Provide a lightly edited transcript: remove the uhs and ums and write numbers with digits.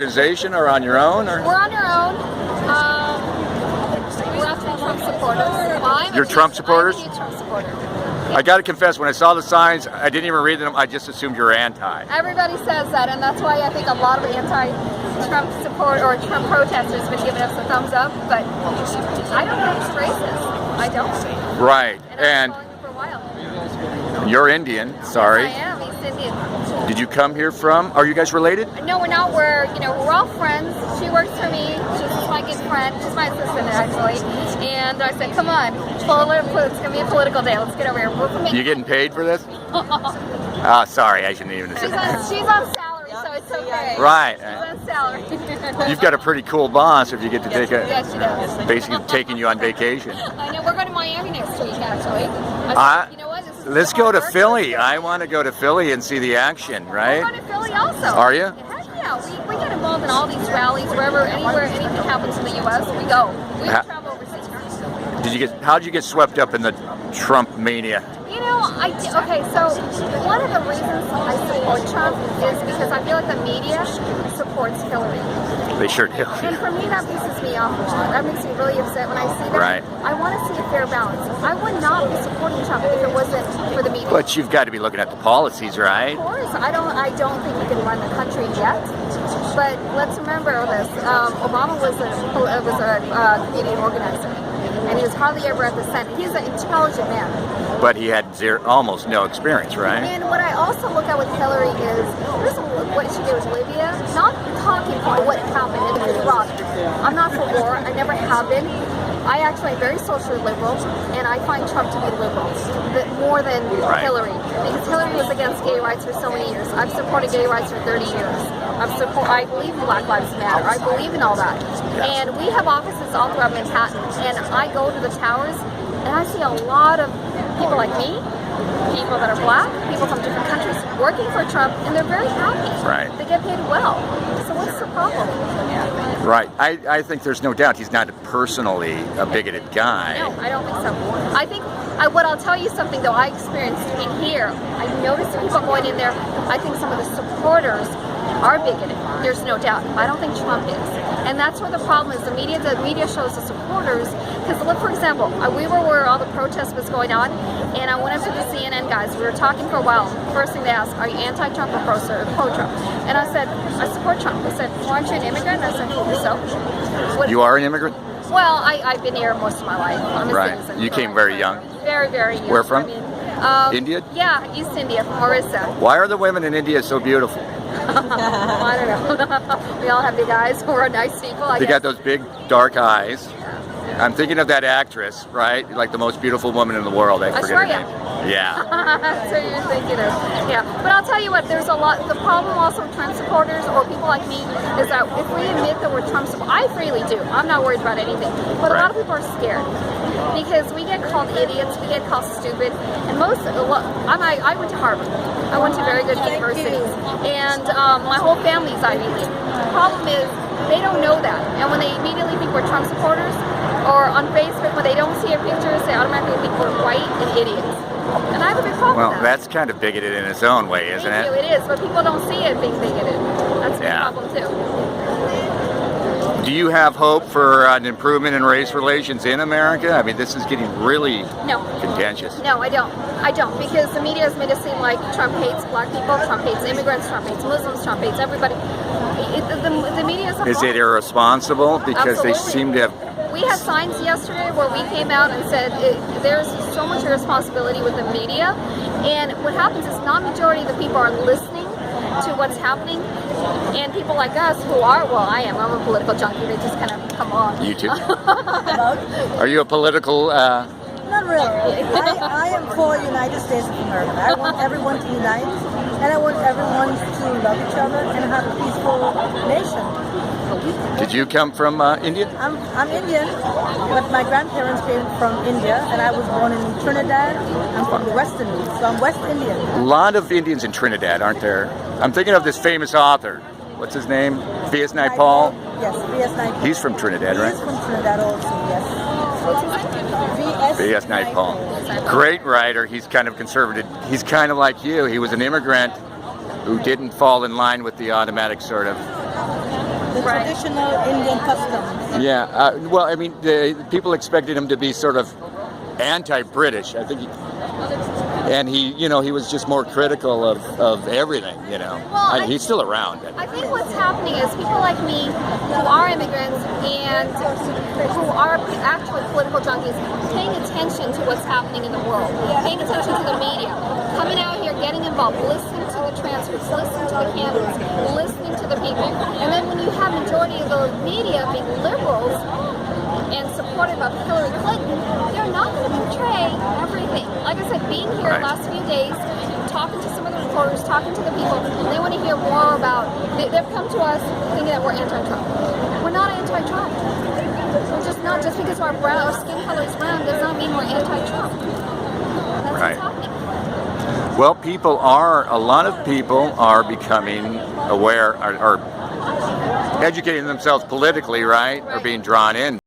organization or on your own? Or? We're on our own. We're actually Trump supporters. Well, You're Trump supporters? I'm a huge Trump supporter. I got to confess, when I saw the signs, I didn't even read them. I just assumed you were anti. Everybody says that, and that's why I think a lot of anti-Trump support or Trump protesters have been giving us a thumbs up. But I don't think it's racist. I don't. Right. And I've been following him for a while. You're Indian. Sorry. Yes, I am. East Indian. Did you come here from? Are you guys related? No, we're not. We're all friends. She works for me. She's my good friend. She's my assistant actually. And I said, come on, it's gonna be a political day. Let's get over here. We're from You getting paid for this? Sorry, I shouldn't even have said that. She's on salary, so it's okay. Right. She's on salary. You've got a pretty cool boss if you get to take Yes, she does. basically taking you on vacation. I know. We're going to Miami next week, actually. You know what? Let's go to Philly. I want to go to Philly and see the action, right? We're going to Philly also. Are you? Heck yeah. We get involved in all these rallies, anywhere anything happens in the U.S., we go. We travel overseas. How did you get swept up in the Trump mania? Okay, so one of the reasons I support Trump is because I feel like the media supports Hillary. They sure do. And for me, that pisses me off a lot. That makes me really upset when I see that. Right. I want to see a fair balance. I would not be supporting Trump if it wasn't for the media. But you've got to be looking at the policies, right? Of course. I don't think we can run the country yet. But let's remember this. Obama was a community organizer. And he was hardly ever at the Senate. He's an intelligent man. But he had almost no experience, right? And what I also look at with Hillary is, what she did with Libya, not talking about what happened in Iraq. I'm not for war. I never have been. I actually am very socially liberal, and I find Trump to be liberal more than Hillary. Because Hillary was against gay rights for so many years. I've supported gay rights for 30 years. I believe in Black Lives Matter. I believe in all that. And we have offices all throughout Manhattan, and I go to the towers, and I see a lot of people like me, people that are black, people from different countries working for Trump, and they're very happy. Right. They get paid well. So what's the problem? Right. I think there's no doubt he's not personally a bigoted guy. No, I don't think so. I think, what I'll tell you something though, I experienced in here, I noticed people going in there, I think some of the supporters are bigoted. There's no doubt. I don't think Trump is. And that's where the problem is. The media shows the supporters. Because look, for example, we were where all the protest was going on, and I went up to the CNN guys. We were talking for a while. First thing they asked, are you anti-Trump or pro-Trump? And I said, I support Trump. They said, well, aren't you an immigrant? And I said, so. You are an immigrant? Well, I've been here most of my life. I'm a citizen. You came very young? Very, very young. Where from? India? Yeah, East India, from Orissa. Why are the women in India so beautiful? I don't know. We all have big eyes. We're nice people, I guess. They got those big, dark eyes. I'm thinking of that actress, right? Like the most beautiful woman in the world. I forget her name. Yeah. That's what you're thinking of. Yeah. But I'll tell you what, there's a lot. The problem also with Trump supporters or people like me is that if we admit that we're Trump supporters, I freely do. I'm not worried about anything. But a lot of people are scared because we get called idiots, we get called stupid, and I went to Harvard. I went to very good universities, and my whole family's Ivy League. The problem is they don't know that, and when they immediately think we're Trump supporters, or on Facebook when they don't see our pictures, they automatically think we're white and idiots. And I have a big problem with that. Well, that's kind of bigoted in its own way, isn't it? It is, but people don't see it being bigoted. That's a big problem too. Do you have hope for an improvement in race relations in America? I mean, this is getting really contentious. No, I don't, because the media has made it seem like Trump hates black people, Trump hates immigrants, Trump hates Muslims, Trump hates everybody. The media is a problem. Is it irresponsible? Because Absolutely. they seem to have... We had signs yesterday where we came out and said there's so much irresponsibility with the media, and what happens is not majority of the people are listening to what's happening, and people like us who are, I'm a political junkie, they just kind of come on. You too? Are you a political... Not really. I am for the United States of America. I want everyone to unite, and I want everyone to love each other and have a peaceful nation. Did you come from India? I'm Indian, but my grandparents came from India, and I was born in Trinidad. I'm from the West Indies, so I'm West Indian. A lot of Indians in Trinidad, aren't there? I'm thinking of this famous author. What's his name? V.S. Naipaul? Yes, V.S. Naipaul. He's from Trinidad, right? He's from Trinidad also, yes. V.S. Naipaul. Great writer. He's kind of conservative. He's kind of like you. He was an immigrant who didn't fall in line with the automatic sort of the traditional Indian customs. Yeah. Well, I mean, the people expected him to be sort of anti-British. I think and he was just more critical of everything, Well, he's still around. I think what's happening is people like me who are immigrants and who are actually political junkies paying attention to what's happening in the world, paying attention to the media, coming out here, getting involved, listening to the transcripts, listening to the candidates, listening to the people. And then when you have majority of the media being liberals and supportive of Hillary Clinton, they're not going to portray everything. Like I said, being here the last few days, talking to some of the reporters, talking to the people, they want to hear more about, they've come to us thinking that we're anti-Trump. We're not anti-Trump. We're just not, just because our skin color is brown does not mean we're anti-Trump. That's what's happening. Well, a lot of people are becoming aware, are educating themselves politically, right? Or being drawn in